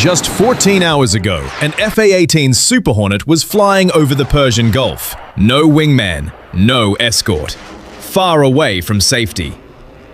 Just 14 hours ago, an F-18 Super Hornet was flying over the Persian Gulf. No wingman, no escort. Far away from safety.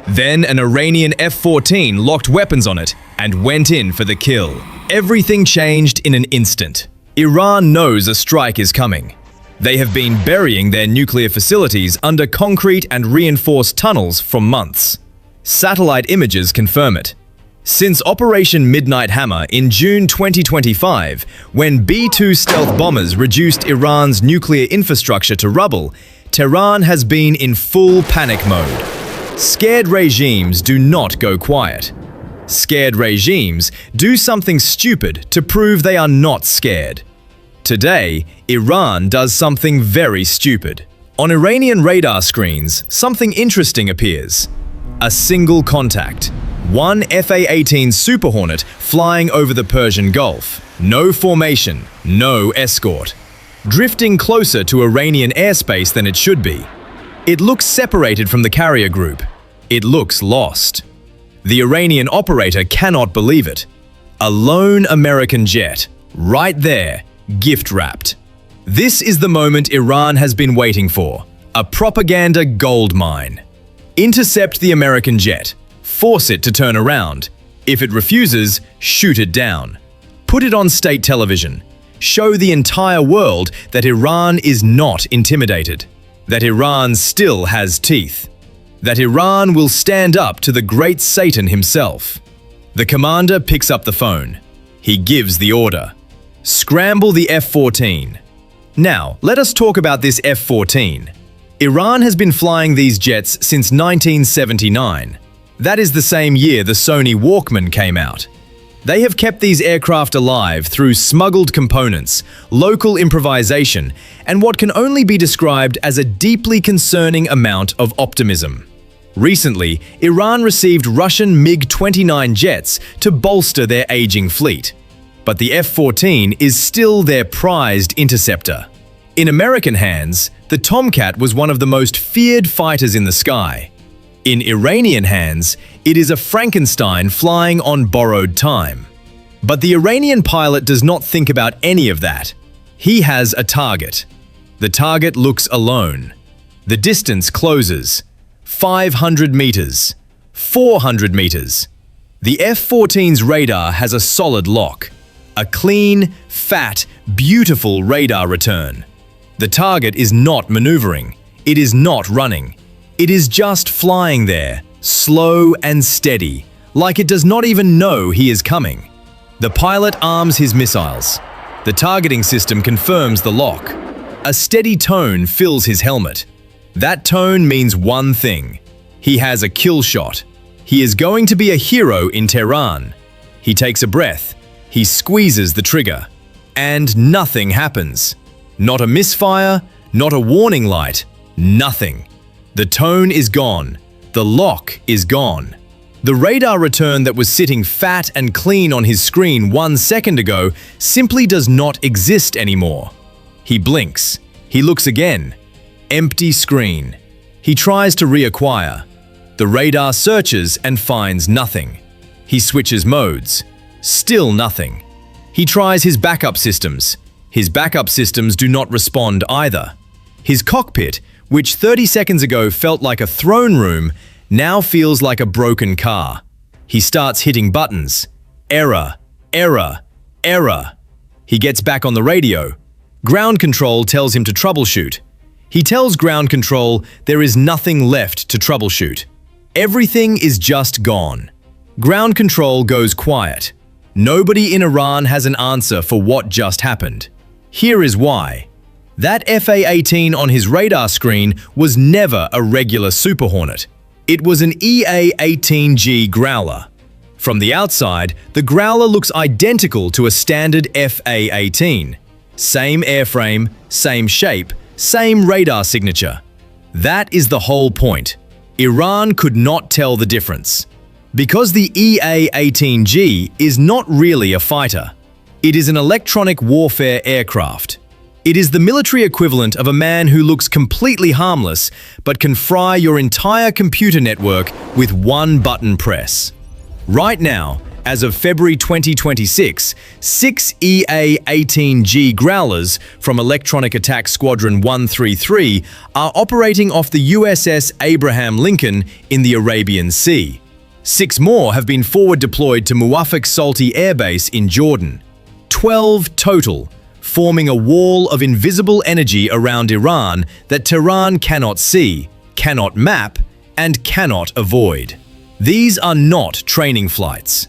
Then an Iranian F-14 locked weapons on it and went in for the kill. Everything changed in an instant. Iran knows a strike is coming. They have been burying their nuclear facilities under concrete and reinforced tunnels for months. Satellite images confirm it. Since Operation Midnight Hammer in June 2025, when B-2 stealth bombers reduced Iran's nuclear infrastructure to rubble, Tehran has been in full panic mode. Scared regimes do not go quiet. Scared regimes do something stupid to prove they are not scared. Today, Iran does something very stupid. On Iranian radar screens, something interesting appears. A single contact. One F-18 Super Hornet flying over the Persian Gulf. No formation, no escort. Drifting closer to Iranian airspace than it should be. It looks separated from the carrier group. It looks lost. The Iranian operator cannot believe it. A lone American jet, right there, gift-wrapped. This is the moment Iran has been waiting for. A propaganda gold mine. Intercept the American jet. Force it to turn around. If it refuses, shoot it down. Put it on state television. Show the entire world that Iran is not intimidated. That Iran still has teeth. That Iran will stand up to the great Satan himself. The commander picks up the phone. He gives the order. Scramble the F-14. Now, let us talk about this F-14. Iran has been flying these jets since 1979. That is the same year the Sony Walkman came out. They have kept these aircraft alive through smuggled components, local improvisation, and what can only be described as a deeply concerning amount of optimism. Recently, Iran received Russian MiG-29 jets to bolster their aging fleet. But the F-14 is still their prized interceptor. In American hands, the Tomcat was one of the most feared fighters in the sky. In Iranian hands, it is a Frankenstein flying on borrowed time. But the Iranian pilot does not think about any of that. He has a target. The target looks alone. The distance closes. 500 meters. 400 meters. The F-14's radar has a solid lock. A clean, fat, beautiful radar return. The target is not maneuvering. It is not running. It is just flying there, slow and steady, like it does not even know he is coming. The pilot arms his missiles. The targeting system confirms the lock. A steady tone fills his helmet. That tone means one thing. He has a kill shot. He is going to be a hero in Tehran. He takes a breath. He squeezes the trigger. And nothing happens. Not a misfire, not a warning light, nothing. The tone is gone. The lock is gone. The radar return that was sitting fat and clean on his screen 1 second ago simply does not exist anymore. He blinks. He looks again. Empty screen. He tries to reacquire. The radar searches and finds nothing. He switches modes. Still nothing. He tries his backup systems. His backup systems do not respond either. His cockpit, which 30 seconds ago felt like a throne room, now feels like a broken car. He starts hitting buttons. Error, error, error. He gets back on the radio. Ground control tells him to troubleshoot. He tells ground control there is nothing left to troubleshoot. Everything is just gone. Ground control goes quiet. Nobody in Iran has an answer for what just happened. Here is why. That F-18 on his radar screen was never a regular Super Hornet. It was an EA-18G Growler. From the outside, the Growler looks identical to a standard F-18. Same airframe, same shape, same radar signature. That is the whole point. Iran could not tell the difference. Because the EA-18G is not really a fighter. It is an electronic warfare aircraft. It is the military equivalent of a man who looks completely harmless but can fry your entire computer network with one button press. Right now, As of February 2026, 6 EA-18G Growlers from Electronic Attack Squadron 133 are operating off the USS Abraham Lincoln in the Arabian Sea. 6 more have been forward deployed to Muwafaq Salti Air Base in Jordan. 12 total, forming a wall of invisible energy around Iran that Tehran cannot see, cannot map, and cannot avoid. These are not training flights.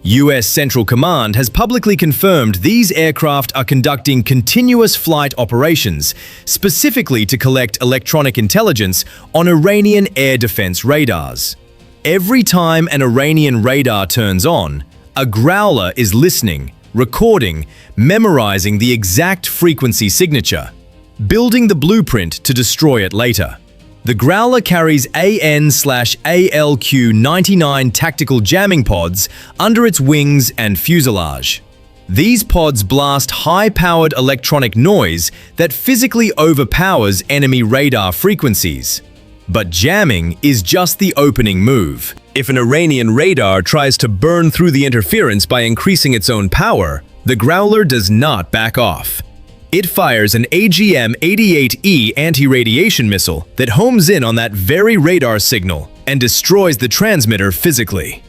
US Central Command has publicly confirmed these aircraft are conducting continuous flight operations, specifically to collect electronic intelligence on Iranian air defense radars. Every time an Iranian radar turns on, a Growler is listening, recording, memorizing the exact frequency signature, building the blueprint to destroy it later. The Growler carries AN/ALQ-99 tactical jamming pods under its wings and fuselage. These pods blast high-powered electronic noise that physically overpowers enemy radar frequencies. But jamming is just the opening move. If an Iranian radar tries to burn through the interference by increasing its own power, the Growler does not back off. It fires an AGM-88E anti-radiation missile that homes in on that very radar signal and destroys the transmitter physically.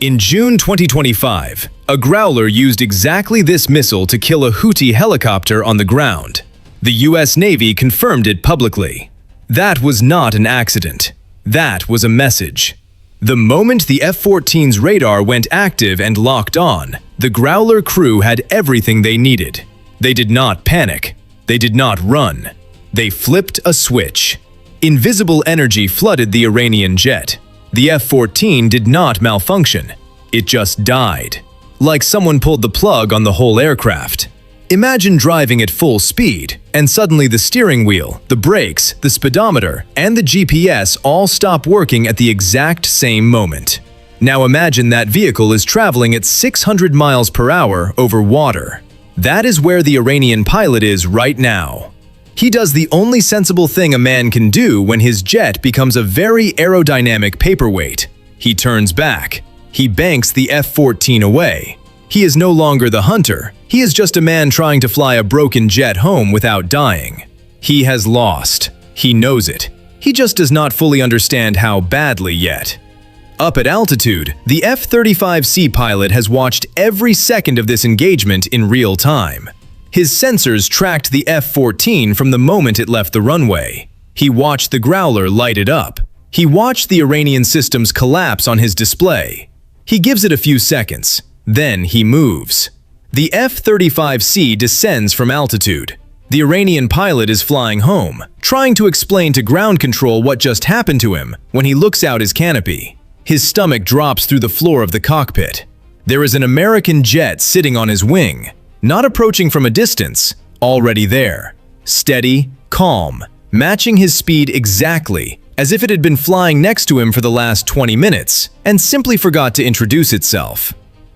In June 2025, a Growler used exactly this missile to kill a Houthi helicopter on the ground. The US Navy confirmed it publicly. That was not an accident. That was a message. The moment the F-14's radar went active and locked on, the Growler crew had everything they needed. They did not panic. They did not run. They flipped a switch. Invisible energy flooded the Iranian jet. The F-14 did not malfunction. It just died. Like someone pulled the plug on the whole aircraft. Imagine driving at full speed, and suddenly the steering wheel, the brakes, the speedometer, and the GPS all stop working at the exact same moment. Now imagine that vehicle is traveling at 600 miles per hour over water. That is where the Iranian pilot is right now. He does the only sensible thing a man can do when his jet becomes a very aerodynamic paperweight. He turns back. He banks the F-14 away. He is no longer the hunter. He is just a man trying to fly a broken jet home without dying. He has lost. He knows it. He just does not fully understand how badly yet. Up at altitude, the F-35C pilot has watched every second of this engagement in real time. His sensors tracked the F-14 from the moment it left the runway. He watched the Growler light it up. He watched the Iranian systems collapse on his display. He gives it a few seconds. Then he moves. The F-35C descends from altitude. The Iranian pilot is flying home, trying to explain to ground control what just happened to him when he looks out his canopy. His stomach drops through the floor of the cockpit. There is an American jet sitting on his wing, not approaching from a distance, already there. Steady, calm, matching his speed exactly, as if it had been flying next to him for the last 20 minutes, and simply forgot to introduce itself.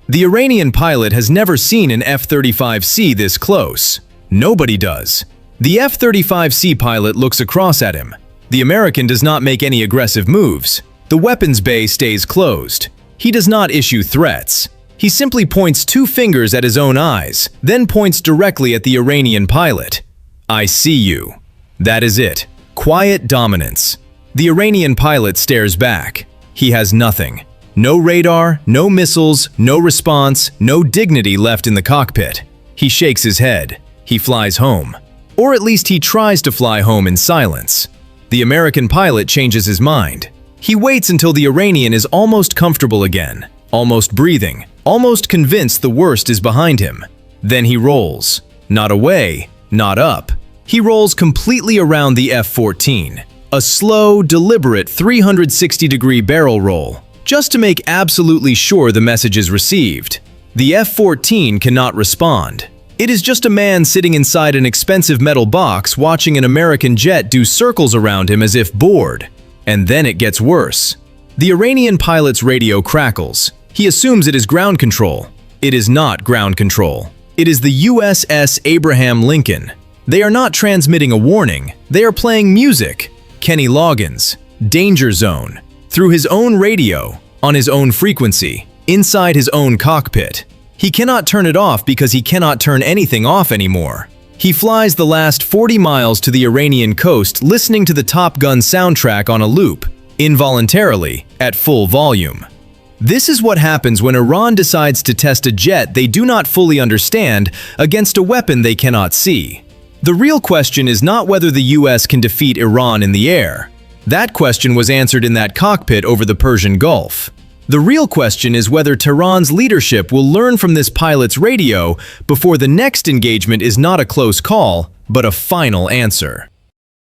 The Iranian pilot has never seen an F-35C this close. Nobody does. The F-35C pilot looks across at him. The American does not make any aggressive moves. The weapons bay stays closed. He does not issue threats. He simply points 2 fingers at his own eyes, then points directly at the Iranian pilot. "I see you." That is it. Quiet dominance. The Iranian pilot stares back. He has nothing. No radar, no missiles, no response, no dignity left in the cockpit. He shakes his head. He flies home. Or at least he tries to fly home in silence. The American pilot changes his mind. He waits until the Iranian is almost comfortable again, almost breathing, almost convinced the worst is behind him. Then he rolls. Not away, not up. He rolls completely around the F-14. A slow, deliberate 360-degree barrel roll, just to make absolutely sure the message is received. The F-14 cannot respond. It is just a man sitting inside an expensive metal box watching an American jet do circles around him as if bored. And then it gets worse. The Iranian pilot's radio crackles. He assumes it is ground control. It is not ground control. It is the USS Abraham Lincoln. They are not transmitting a warning. They are playing music. Kenny Loggins, Danger Zone, through his own radio, on his own frequency. inside his own cockpit. He cannot turn it off because he cannot turn anything off anymore. He flies the last 40 miles to the Iranian coast listening to the Top Gun soundtrack on a loop, involuntarily, at full volume. This is what happens when Iran decides to test a jet they do not fully understand against a weapon they cannot see. The real question is not whether the US can defeat Iran in the air. That question was answered in that cockpit over the Persian Gulf. The real question is whether Tehran's leadership will learn from this pilot's radio before the next engagement is not a close call, but a final answer.